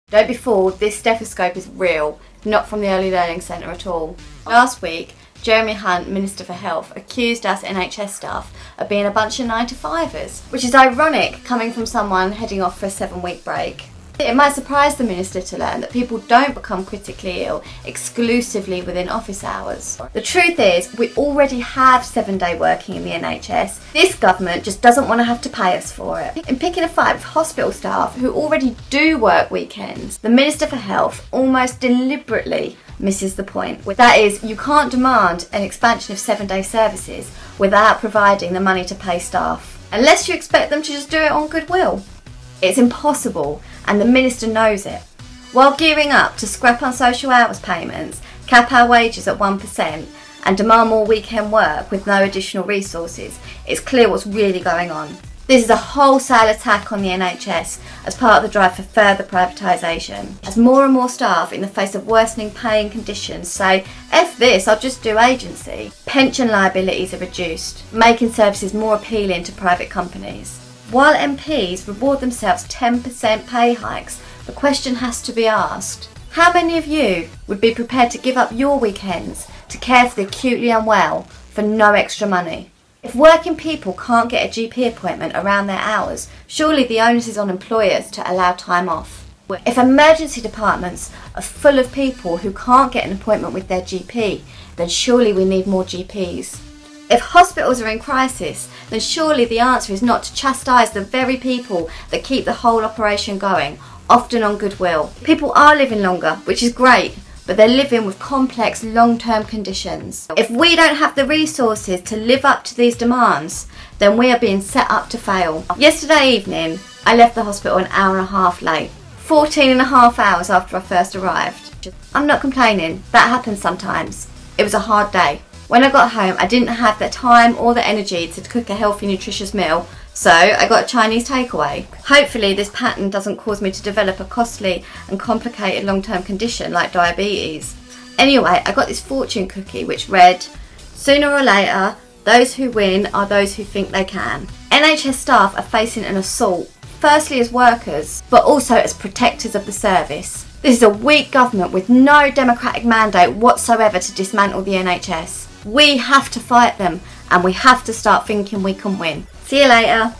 Don't be fooled, this stethoscope is real, not from the Early Learning Centre at all. Last week, Jeremy Hunt, Minister for Health, accused us NHS staff of being a bunch of 9-to-5ers, which is ironic coming from someone heading off for a 7-week break. It might surprise the Minister to learn that people don't become critically ill exclusively within office hours. The truth is, we already have 7-day working in the NHS. This government just doesn't want to have to pay us for it. In picking a fight with hospital staff who already do work weekends, the Minister for Health almost deliberately misses the point. That is, you can't demand an expansion of 7-day services without providing the money to pay staff, unless you expect them to just do it on goodwill. It's impossible, and the Minister knows it. While gearing up to scrap on social hours payments, cap our wages at 1% and demand more weekend work with no additional resources, it's clear what's really going on. This is a wholesale attack on the NHS as part of the drive for further privatisation. As more and more staff, in the face of worsening pay and conditions, say, "F this, I'll just do agency," pension liabilities are reduced, making services more appealing to private companies. While MPs reward themselves 10% pay hikes, the question has to be asked: how many of you would be prepared to give up your weekends to care for the acutely unwell for no extra money? If working people can't get a GP appointment around their hours, surely the onus is on employers to allow time off. If emergency departments are full of people who can't get an appointment with their GP, then surely we need more GPs. If hospitals are in crisis, then surely the answer is not to chastise the very people that keep the whole operation going, often on goodwill. People are living longer, which is great, but they're living with complex long-term conditions. If we don't have the resources to live up to these demands, then we are being set up to fail. Yesterday evening, I left the hospital an hour and a half late, 14 and a half hours after I first arrived. I'm not complaining, that happens sometimes. It was a hard day. When I got home, I didn't have the time or the energy to cook a healthy, nutritious meal, so I got a Chinese takeaway. Hopefully this pattern doesn't cause me to develop a costly and complicated long-term condition like diabetes. Anyway, I got this fortune cookie which read, "Sooner or later, those who win are those who think they can." NHS staff are facing an assault, firstly as workers, but also as protectors of the service. This is a weak government with no democratic mandate whatsoever to dismantle the NHS. We have to fight them, and we have to start thinking we can win. See you later.